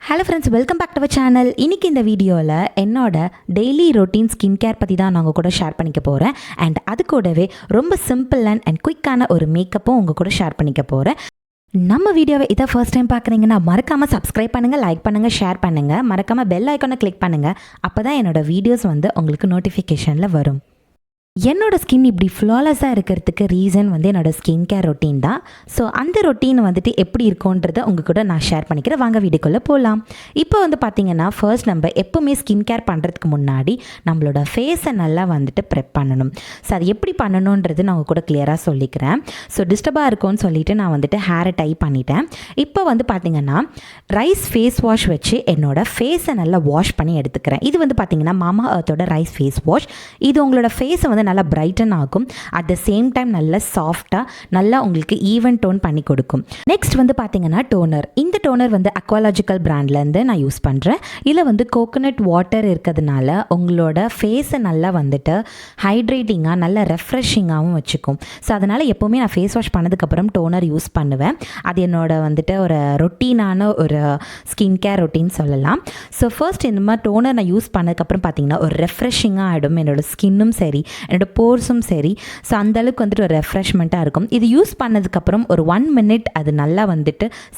Hello friends, welcome back to our channel. இன்றைக்கி இந்த வீடியோவில் என்னோட டெய்லி ரொட்டீன் ஸ்கின் கேர் பற்றி தான் நான் உங்கள் கூட ஷேர் பண்ணிக்க போகிறேன். அண்ட் அது கூடவே ரொம்ப சிம்பிள் அண்ட் குயிக்கான ஒரு மேக்கப்பும் உங்கள் கூட ஷேர் பண்ணிக்க போகிறேன். நம்ம வீடியோவை இதை ஃபர்ஸ்ட் டைம் பார்க்குறீங்கன்னா மறக்காமல் சப்ஸ்கிரைப் பண்ணுங்கள், லைக் பண்ணுங்கள், ஷேர் பண்ணுங்கள், மறக்காமல் பெல் ஐக்கானை கிளிக் பண்ணுங்கள். அப்போ தான் என்னோடய வீடியோஸ் உங்களுக்கு நோட்டிஃபிகேஷனில் வரும். என்னோட ஸ்கின் இப்படி ஃப்ளாலஸாக இருக்கிறதுக்கு ரீசன் என்னோடய ஸ்கின் கேர் ரொட்டீன் தான். ஸோ அந்த ரொட்டீன் எப்படி இருக்கும்ன்றதை உங்கள் கூட நான் ஷேர் பண்ணிக்கிறேன். வாங்க வீடியோக்குள்ளே போகலாம். இப்போ பார்த்தீங்கன்னா ஃபர்ஸ்ட் நம்ம எப்போவுமே ஸ்கின் கேர் பண்ணுறதுக்கு முன்னாடி நம்மளோட ஃபேஸை நல்லா ப்ரெப் பண்ணணும். ஸோ அது எப்படி பண்ணணுன்றது நான் உங்கள் கூட கிளியராக சொல்லிக்கிறேன். ஸோ டிஸ்டர்பாக இருக்கும்னு சொல்லிவிட்டு நான் ஹேரை டை பண்ணிட்டேன். இப்போ பார்த்தீங்கன்னா ரைஸ் ஃபேஸ் வாஷ் வச்சு என்னோட ஃபேஸை நல்லா வாஷ் பண்ணி எடுத்துக்கிறேன். இது பார்த்தீங்கன்னா மாமா எர்த்தோட ரைஸ் ஃபேஸ் வாஷ். இது உங்களோட ஃபேஸை நல்லா பிரைட்டன் ஆகும். அட் த சேம் டைம் நல்லா சாஃப்டாக நல்லா உங்களுக்கு ஈவன் டோன் பண்ணி கொடுக்கும். நெக்ஸ்ட் பார்த்தீங்கன்னா டோனர். இந்த டோனர் அக்வாலாஜிக்கல் பிராண்ட்லேருந்து நான் யூஸ் பண்ணுறேன். இதில் கோகோனட் வாட்டர் இருக்கிறதுனால உங்களோட ஃபேஸை நல்லா ஹைட்ரேட்டிங்காக நல்லா ரெஃப்ரெஷிங்காகவும் வச்சுக்கும். ஸோ அதனால் எப்போவுமே நான் ஃபேஸ் வாஷ் பண்ணதுக்கப்புறம் டோனர் யூஸ் பண்ணுவேன். அது என்னோட ஒரு ரொட்டீனான ஒரு ஸ்கின் கேர் ரொட்டீன் சொல்லலாம். ஸோ ஃபர்ஸ்ட் இந்த மாதிரி டோனர் நான் யூஸ் பண்ணதுக்கப்புறம் பார்த்தீங்கன்னா ஒரு ரெஃப்ரெஷிங்காக ஆகிடும். என்னோடய ஸ்கின்னும் சரி, என்னோடய போர்ஸும் சரி. ஸோ அந்தளவுக்கு ஒரு ரெஃப்ரெஷ்மெண்ட்டாக இருக்கும். இது யூஸ் பண்ணதுக்கப்புறம் ஒரு 1 மினிட் அது நல்லா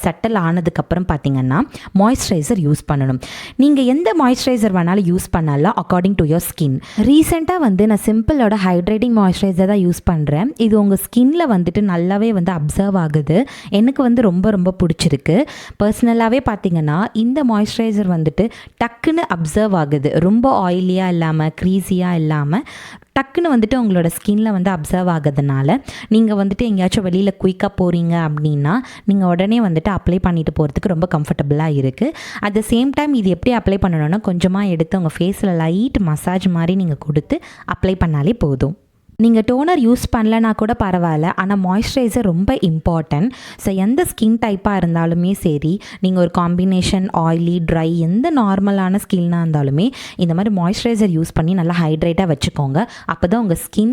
சட்டில் ஆனதுக்கப்புறம் பார்த்தீங்கன்னா மாய்ஸ்சரைசர் யூஸ் பண்ணணும். நீங்கள் எந்த மாய்ஸ்சரைசர் வேணாலும் யூஸ் பண்ணலாம் அக்கார்டிங் டு யோர் ஸ்கின். ரீசெண்டாக நான் சிம்பிளோட ஹைட்ரேட்டிங் மாய்ஸ்சரைசர் தான் யூஸ் பண்ணுறேன். இது உங்கள் ஸ்கின்னில் நல்லாவே அப்சர்வ் ஆகுது. எனக்கு ரொம்ப ரொம்ப பிடிச்சிருக்கு. பர்சனலாகவே பார்த்தீங்கன்னா இந்த மாய்ஸ்சரைசர் டக்குன்னு அப்சர்வ் ஆகுது. ரொம்ப ஆயிலியாக இல்லாமல், க்ரீஸியாக இல்லாமல் டக்குன்னு உங்களோட ஸ்கின்னில் அப்சர்வ் ஆகிறதுனால நீங்கள் எங்கேயாச்சும் வெளியில் குயிக்காக போகிறீங்க அப்படின்னா நீங்கள் உடனே அப்ளை பண்ணிட்டு போகிறதுக்கு ரொம்ப கம்ஃபர்டபுளாக இருக்குது. அட் த சேம் டைம் இது எப்படி அப்ளை பண்ணணும்னா கொஞ்சமாக எடுத்து உங்கள் ஃபேஸில் லைட் மசாஜ் மாதிரி நீங்கள் கொடுத்து அப்ளை பண்ணாலே போதும். நீங்கள் டோனர் யூஸ் பண்ணலனா கூட பரவாயில்ல, ஆனால் மாய்ஸ்சரைசர் ரொம்ப இம்பார்ட்டன்ட். ஸோ எந்த ஸ்கின் டைப்பாக இருந்தாலுமே சரி, நீங்கள் ஒரு காம்பினேஷன் ஆயிலி, ட்ரை, எந்த நார்மலான ஸ்கின்னாக இருந்தாலுமே இந்த மாதிரி மாய்ஸ்சரைசர் யூஸ் பண்ணி நல்லா ஹைட்ரேட்டாக வச்சுக்கோங்க. அப்போ தான் உங்கள் ஸ்கின்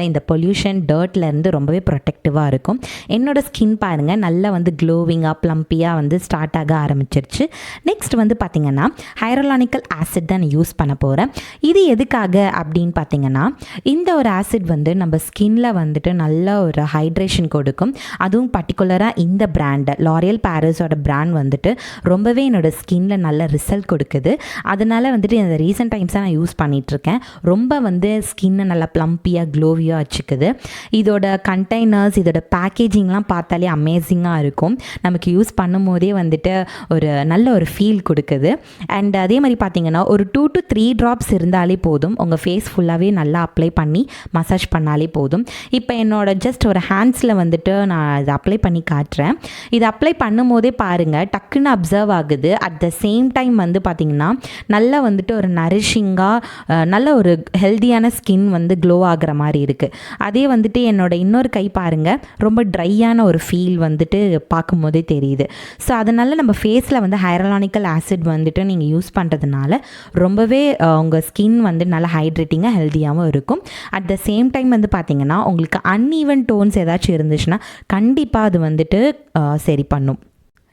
இந்த பொல்யூஷன், டர்ட்லேருந்து ரொம்பவே ப்ரொடெக்டிவாக இருக்கும். என்னோடய ஸ்கின் பாருங்கள் நல்லா க்ளோவிங்காக, ப்ளம்பியாக ஸ்டார்ட் ஆக ஆரம்பிச்சிருச்சு. நெக்ஸ்ட் பார்த்திங்கன்னா ஹையரோலானிக்கல் ஆசிட் தான் நான் யூஸ் பண்ண போகிறேன். இது எதுக்காக அப்படின்னு பார்த்தீங்கன்னா இந்த ஒரு ஆசிட் நம்ம ஸ்கின்ல நல்ல ஒரு ஹைட்ரேஷன் கொடுக்கும். அதுவும் பர்டிகுலராக இந்த பிராண்ட் லாரியல் பாரிஸோட பிராண்ட் ரொம்பவே என்னோட ஸ்கின்ல நல்ல ரிசல்ட் கொடுக்குது. அதனால இந்த ரீசெண்ட் டைம்ஸாக நான் யூஸ் பண்ணிகிட்ருக்கேன். ரொம்ப ஸ்கின்னை நல்லா ப்ளம்பியாக, க்ளோவியாக வச்சுக்குது. இதோட கண்டெய்னர்ஸ், இதோட பேக்கேஜிங்லாம் பார்த்தாலே அமேசிங்காக இருக்கும். நமக்கு யூஸ் பண்ணும் போதே ஒரு நல்ல ஒரு ஃபீல் கொடுக்குது. அண்ட் அதே மாதிரி பார்த்தீங்கன்னா ஒரு 2 to 3 ட்ராப்ஸ் இருந்தாலே போதும். உங்கள் ஃபேஸ் ஃபுல்லாகவே நல்லா அப்ளை பண்ணி மசாஜ் பண்ணாலே போதும். இப்போ என்னோட ஜஸ்ட் ஒரு ஹேண்ட்ஸில் நான் இதை அப்ளை பண்ணி காட்டுறேன். இது அப்ளை பண்ணும் போதே பாருங்கள் டக்குன்னு அப்சர்வ் ஆகுது. அட் த சேம் டைம் பார்த்திங்கன்னா நல்லா ஒரு நரிஷிங்காக நல்ல ஒரு ஹெல்தியான ஸ்கின் க்ளோ ஆகிற மாதிரி இருக்குது. அதே என்னோட இன்னொரு கை பாருங்கள் ரொம்ப ட்ரையான ஒரு ஃபீல் பார்க்கும் போதே தெரியுது. ஸோ அதனால் நம்ம ஃபேஸில் ஹையரோலானிக்கல் ஆசிட் நீங்கள் யூஸ் பண்ணுறதுனால ரொம்பவே உங்கள் ஸ்கின் நல்லா ஹைட்ரேட்டிங்காக ஹெல்தியாகவும் இருக்கும். அட் த சேம் டைம் பார்த்தீங்கன்னா உங்களுக்கு அன்ஈவன் டோன்ஸ் ஏதாச்சும் இருந்துச்சுன்னா கண்டிப்பாக அது சரி பண்ணும்.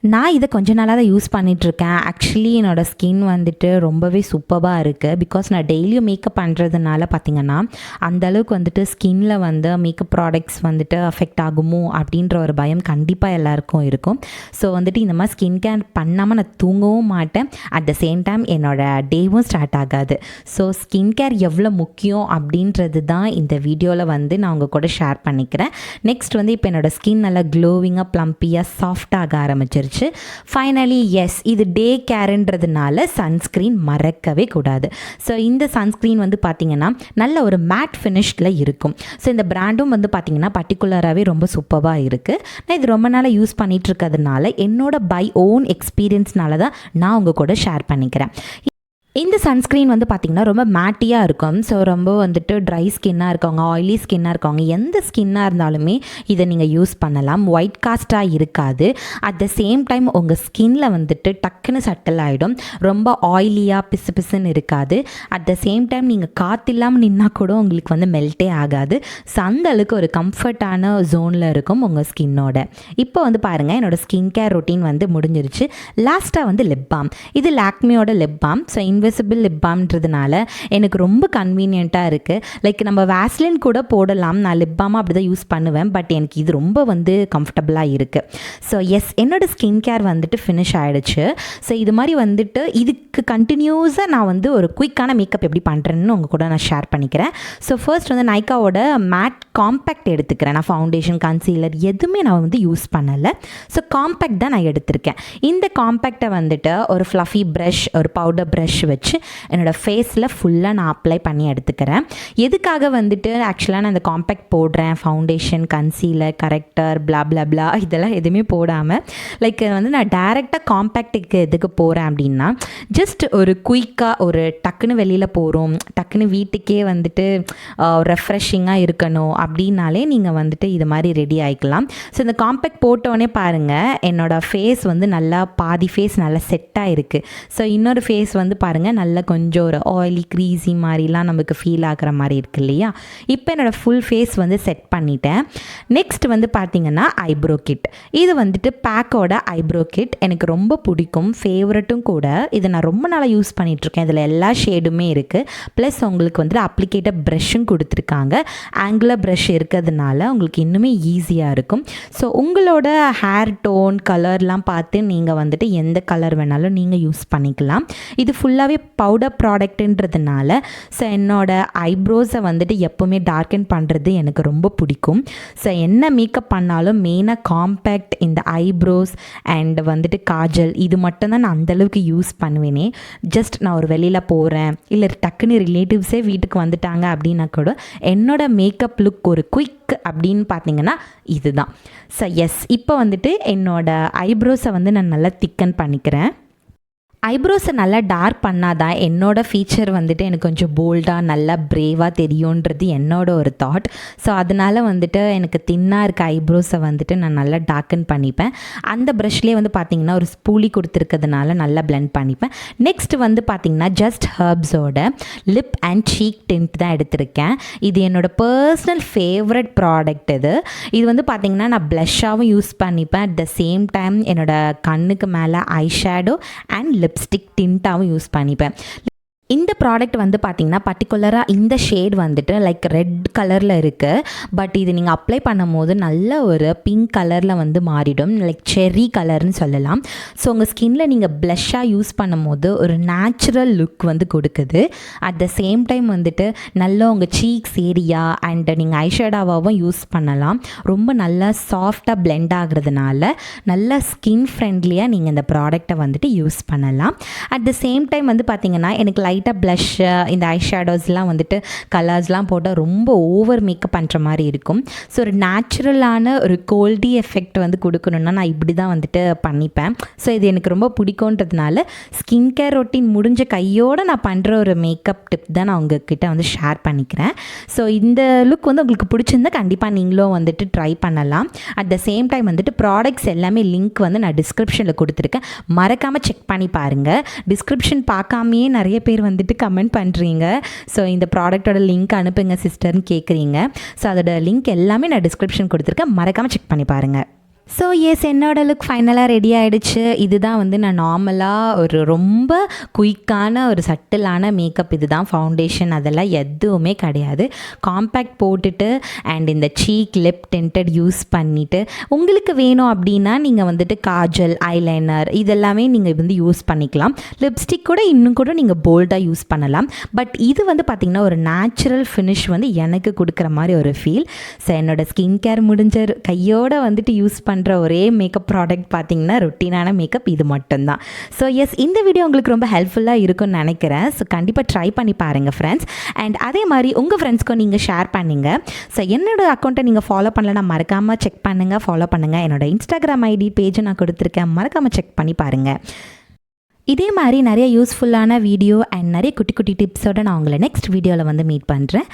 நான் இதை கொஞ்ச நாளாக தான் யூஸ் பண்ணிகிட்ருக்கேன். ஆக்சுவலி என்னோடய ஸ்கின் ரொம்பவே சூப்பராக இருக்குது. பிகாஸ் நான் டெய்லியும் மேக்கப் பண்ணுறதுனால பார்த்திங்கன்னா அந்தளவுக்கு ஸ்கின்னில் மேக்கப் ப்ராடக்ட்ஸ் அஃபெக்ட் ஆகுமோ அப்படின்ற ஒரு பயம் கண்டிப்பாக எல்லாருக்கும் இருக்கும். ஸோ இந்த மாதிரி ஸ்கின் கேர் பண்ணாமல் நான் தூங்கவும் மாட்டேன். அட் த சேம் டைம் என்னோடய டேவும் ஸ்டார்ட் ஆகாது. ஸோ ஸ்கின் கேர் எவ்வளோ முக்கியம் அப்படின்றது தான் இந்த வீடியோவில் நான் உங்கள் கூட ஷேர் பண்ணிக்கிறேன். நெக்ஸ்ட் இப்போ என்னோடய ஸ்கின் நல்லா க்ளோவிங்காக, ப்ளம்பியாக, சாஃப்டாக ஆரம்பிச்சிருச்சு. ஃபைனலி எஸ், இது டே கேருன்றதுனால சன்ஸ்க்ரீன் மறக்கவே கூடாது. ஸோ இந்த சன்ஸ்க்ரீன் பார்த்தீங்கன்னா நல்ல ஒரு மேட் ஃபினிஷ்டில் இருக்கும். ஸோ இந்த பிராண்டும் பார்த்தீங்கன்னா பர்டிகுலராகவே ரொம்ப சூப்பராக இருக்குது. நான் இது ரொம்ப நாளாக யூஸ் பண்ணிகிட்டு இருக்கிறதுனால என்னோட பை ஓன் எக்ஸ்பீரியன்ஸ்னால தான் நான் உங்கள் கூட ஷேர் பண்ணிக்கிறேன். இந்த சன்ஸ்க்ரீன் வந்து பார்த்திங்கன்னா ரொம்ப மேட்டியாக இருக்கும். ஸோ ரொம்ப வந்துட்டு ட்ரை ஸ்கின்னாக இருக்கவங்க, ஆயிலி ஸ்கின்னாக இருக்கவங்க, எந்த ஸ்கின்னாக இருந்தாலுமே இதை நீங்கள் யூஸ் பண்ணலாம். ஒயிட் காஸ்ட்டாக இருக்காது. அட் த சேம் டைம் உங்கள் ஸ்கின்னில் வந்துட்டு டக்குன்னு சட்டில் ஆகிடும். ரொம்ப ஆயிலியாக பிசு பிசுன்னு இருக்காது. அட் த சேம் டைம் நீங்கள் காற்றில்லாமல் நின்னா கூட உங்களுக்கு வந்து மெல்ட்டே ஆகாது. ஸோ அந்த அளவுக்கு ஒரு கம்ஃபர்ட்டான ஜோனில் இருக்கும் உங்கள் ஸ்கின்னோட. இப்போ வந்து பாருங்கள், என்னோடய ஸ்கின் கேர் ரொட்டீன் வந்து முடிஞ்சிருச்சு. லாஸ்ட்டாக வந்து லிப் பாம். இது லாக்மியோட lip balm. So invisible lip பாம்ன்றதுனால எனக்கு ரொம்ப கன்வீனியண்ட்டாக இருக்குது. லைக் நம்ம வேஸ்லின் கூட போடலாம், நான் லிப் பாமாக அப்படி தான் யூஸ் பண்ணுவேன். பட் எனக்கு இது ரொம்ப வந்து கம்ஃபர்டபுளாக இருக்குது. ஸோ எஸ், என்னோடய ஸ்கின் கேர் வந்துட்டு ஃபினிஷ் ஆகிடுச்சு. ஸோ இது மாதிரி வந்துட்டு இதுக்கு கண்டினியூஸாக நான் வந்து ஒரு குயிக்கான மேக்கப் எப்படி பண்ணுறேன்னு உங்கள் கூட நான் ஷேர் பண்ணிக்கிறேன். ஸோ ஃபர்ஸ்ட் வந்து நைக்காவோட மேட் காம்பேக்ட் எடுத்துக்கிறேன். நான் ஃபவுண்டேஷன், கன்சீலர் எதுவுமே நான் வந்து யூஸ் பண்ணலை. ஸோ காம்பேக்ட் தான் நான் எடுத்திருக்கேன். இந்த காம்பேக்டை வந்துட்டு ஒரு ஃப்ளஃபி ப்ரஷ், ஒரு பவுடர் ப்ரஷ் வச்சு என்னோடய ஃபேஸில் ஃபுல்லாக நான் அப்ளை பண்ணி எடுத்துக்கிறேன். எதுக்காக வந்துட்டு ஆக்சுவலாக நான் இந்த காம்பேக்ட் போடுறேன், ஃபவுண்டேஷன், கன்சீலர், கரெக்டர், பிளா பிளா பிளா இதெல்லாம் எதுவுமே போடாமல் லைக் வந்து நான் டைரெக்டாக காம்பேக்ட்டுக்கு எதுக்கு போகிறேன் அப்படின்னா, ஜஸ்ட் ஒரு குயிக்காக ஒரு டக்குன்னு வெளியில் போகிறோம், டக்குன்னு வீட்டுக்கே வந்துட்டு ரெஃப்ரெஷிங்காக இருக்கணும் அப்படின்னாலே நீங்கள் வந்துட்டு இது மாதிரி ரெடி ஆகிக்கலாம். ஸோ இந்த காம்பேக்ட் போட்டோடனே பாருங்கள், என்னோடய ஃபேஸ் வந்து நல்லா பாதி ஃபேஸ் நல்லா செட்டாக இருக்குது. ஸோ இன்னொரு ஃபேஸ் வந்து பாருங்கள், நல்லா கொஞ்சம் ஒரு ஆயிலி க்ரீஸி மாதிரிலாம் நமக்கு ஃபீல் ஆகிற மாதிரி இருக்குது இல்லையா. இப்போ என்னோடய ஃபுல் ஃபேஸ் வந்து செட் பண்ணிட்டேன். நெக்ஸ்ட் வந்து பார்த்திங்கன்னா ஐப்ரோ கிட். இது வந்துட்டு பேக்கோட ஐப்ரோ கிட் எனக்கு ரொம்ப பிடிக்கும், ஃபேவரட்டும் கூட. இதை நான் ரொம்ப நாளாக யூஸ் பண்ணிகிட்ருக்கேன். இதில் எல்லா ஷேடுமே இருக்குது. ப்ளஸ் உங்களுக்கு வந்துட்டு அப்ளிகேட்டர் ப்ரஷ்ஷும் கொடுத்துருக்காங்க. ஆங்குலர் ப்ரஷ் இருக்கிறதுனால உங்களுக்கு இன்னுமே ஈஸியாக இருக்கும். ஸோ உங்களோட ஹேர் டோன், கலர்லாம் பார்த்து நீங்கள் வந்துட்டு எந்த கலர் வேணாலும் நீங்கள் யூஸ் பண்ணிக்கலாம். இது ஃபுல்லாகவே பவுடர் ப்ராடக்ட்டுன்றதுனால ஸோ என்னோடய ஐப்ரோஸை வந்துட்டு எப்போவுமே டார்க்கன் பண்ணுறது எனக்கு ரொம்ப பிடிக்கும். ஸோ என்ன மேக்கப் பண்ணாலும் மெயினாக காம்பேக்ட், இந்த ஐப்ரோஸ் அண்ட் வந்துட்டு காஜல், இது மட்டும்தான் நான் அந்தளவுக்கு யூஸ் பண்ணுவேனே. ஜஸ்ட் நான் ஒரு வெளியில் போகிறேன், இல்லை டக்குன்னு ரிலேட்டிவ்ஸே வீட்டுக்கு வந்துட்டாங்க அப்படின்னா கூட என்னோடய மேக்கப் லுக் ஒரு குயிக் அப்படின்னு பார்த்தீங்கன்னா இதுதான். ஸோ எஸ், இப்போ வந்துட்டு என்னோடய ஐப்ரோஸை வந்து நான் நல்லா திக்கன் பண்ணிக்கிறேன். ஐப்ரோஸை நல்லா டார்க் பண்ணாதான் என்னோடய ஃபீச்சர் வந்துட்டு எனக்கு கொஞ்சம் போல்டாக நல்லா பிரேவாக தெரியுன்றது என்னோட ஒரு தாட். ஸோ அதனால் வந்துட்டு எனக்கு தின்னாக இருக்க ஐப்ரோஸை வந்துட்டு நான் நல்லா டார்க்கன் பண்ணிப்பேன். அந்த ப்ரஷ்லேயே வந்து பார்த்திங்கன்னா ஒரு ஸ்பூலி கொடுத்துருக்கிறதுனால நல்லா பிளெண்ட் பண்ணிப்பேன். நெக்ஸ்ட் வந்து பார்த்திங்கன்னா ஜஸ்ட் ஹர்ப்ஸோட லிப் அண்ட் சீக் டிண்ட் தான் எடுத்திருக்கேன். இது என்னோடய பர்சனல் ஃபேவரட் ப்ராடக்ட். இது வந்து பார்த்திங்கன்னா நான் ப்ளஷ்ஷாகவும் யூஸ் பண்ணிப்பேன். அட் த சேம் டைம் என்னோடய கண்ணுக்கு மேலே ஐ ஷேடோ அண்ட் லிப்ஸ்டிக் டிண்ட்டாகவும் யூஸ் பண்ணிப்பேன். இந்த ப்ராடக்ட் வந்து பார்த்திங்கன்னா பர்டிகுலராக இந்த ஷேட் வந்துட்டு லைக் ரெட் கலரில் இருக்குது. பட் இது நீங்கள் அப்ளை பண்ணும் போது நல்ல ஒரு பிங்க் கலரில் வந்து மாறிடும், லைக் செர்ரி கலர்னு சொல்லலாம். ஸோ உங்கள் ஸ்கின்னில் நீங்கள் ப்ளஷ்ஷாக யூஸ் பண்ணும் போது ஒரு நேச்சுரல் லுக் வந்து கொடுக்குது. அட் த சேம் டைம் வந்துட்டு நல்லா உங்கள் சீக்ஸ் ஏரியா அண்ட் நீங்கள் ஐஷேடாவாகவும் யூஸ் பண்ணலாம். ரொம்ப நல்லா சாஃப்டாக பிளெண்ட் ஆகுறதுனால நல்லா ஸ்கின் ஃப்ரெண்ட்லியாக நீங்கள் இந்த ப்ராடக்டை வந்துட்டு யூஸ் பண்ணலாம். அட் த சேம் டைம் வந்து பார்த்திங்கன்னா எனக்கு லைட்டாக ப்ளஷ்ஷு, இந்த ஐ ஷேடோஸ்லாம் வந்துட்டு கலர்ஸ்லாம் போட்டால் ரொம்ப ஓவர் மேக்கப் பண்ணுற மாதிரி இருக்கும். ஸோ ஒரு நேச்சுரலான ஒரு கோல்டி எஃபெக்ட் வந்து கொடுக்கணுன்னா நான் இப்படி தான் வந்துட்டு பண்ணிப்பேன். ஸோ இது எனக்கு ரொம்ப பிடிக்குன்றதுனால ஸ்கின் கேர் ரொட்டீன் முடிஞ்ச கையோடு நான் பண்ணுற ஒரு மேக்கப் டிப் தான் நான் உங்ககிட்ட வந்து ஷேர் பண்ணிக்கிறேன். ஸோ இந்த லுக் வந்து உங்களுக்கு பிடிச்சிருந்தா கண்டிப்பாக நீங்களும் வந்துட்டு ட்ரை பண்ணலாம். அட் த சேம் டைம் வந்துட்டு ப்ராடக்ட்ஸ் எல்லாமே லிங்க் வந்து நான் டிஸ்கிரிப்ஷனில் கொடுத்துருக்கேன், மறக்காமல் செக் பண்ணி பாருங்கள். டிஸ்கிரிப்ஷன் பார்க்காமையே நிறைய பேர் வந்துட்டு கமெண்ட் பண்ணுறீங்க. ஸோ இந்த ப்ராடக்டோட லிங்க் அனுப்புங்க சிஸ்டர்னு கேட்குறீங்க. ஸோ அதோட லிங்க் எல்லாமே நான் டிஸ்கிரிப்ஷன் கொடுத்துருக்கேன், மறக்காமல் செக் பண்ணி பாருங்கள். ஸோ எஸ், என்னோட லுக் ஃபைனலாக ரெடி ஆகிடுச்சு. இதுதான் வந்து நான் நார்மலாக ஒரு ரொம்ப குயிக்கான ஒரு சட்டிலான மேக்கப். இது தான் ஃபவுண்டேஷன் அதெல்லாம் எதுவுமே கிடையாது. காம்பேக்ட் போட்டுட்டு அண்ட் இந்த சீக் லிப் டிண்டட் யூஸ் பண்ணிவிட்டு உங்களுக்கு வேணும் அப்படின்னா நீங்கள் வந்துட்டு காஜல், ஐலைனர் இதெல்லாமே நீங்கள் வந்து யூஸ் பண்ணிக்கலாம். லிப்ஸ்டிக் கூட இன்னும் கூட நீங்கள் போல்டாக யூஸ் பண்ணலாம். பட் இது வந்து பார்த்திங்கன்னா ஒரு நேச்சுரல் ஃபினிஷ் வந்து எனக்கு கொடுக்குற மாதிரி ஒரு ஃபீல். ஸோ என்னோடய ஸ்கின் கேர் முடிஞ்ச கையோடு வந்துட்டு யூஸ் பண்ணுற ஒரே மேக்கப் ப்ராடக்ட் பார்த்திங்கன்னா ரொட்டீனான மேக்கப் இது மட்டும்தான். ஸோ எஸ், இந்த வீடியோ உங்களுக்கு ரொம்ப ஹெல்ப்ஃபுல்லாக இருக்கும்னு நினைக்கிறேன். ஸோ கண்டிப்பாக ட்ரை பண்ணி பாருங்கள் ஃப்ரெண்ட்ஸ். அண்ட் அதே மாதிரி உங்கள் ஃப்ரெண்ட்ஸ்க்கும் நீங்கள் ஷேர் பண்ணுங்கள். ஸோ என்னோடய அக்கௌண்ட்டை நீங்கள் ஃபாலோ பண்ணலன்னா மறக்காமல் செக் பண்ணுங்கள், ஃபாலோ பண்ணுங்கள். என்னோடய இன்ஸ்டாகிராம் ஐடி பேஜை நான் கொடுத்துருக்கேன், மறக்காமல் செக் பண்ணி பாருங்கள். இதே மாதிரி நிறைய யூஸ்ஃபுல்லான வீடியோ அண்ட் நிறைய குட்டி குட்டி டிப்ஸோட நான் உங்களை நெக்ஸ்ட் வீடியோவில் வந்து மீட் பண்ணுறேன்.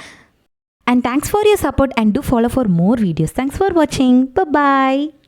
And thanks for your support and do follow for more videos. Thanks for watching. Bye-bye.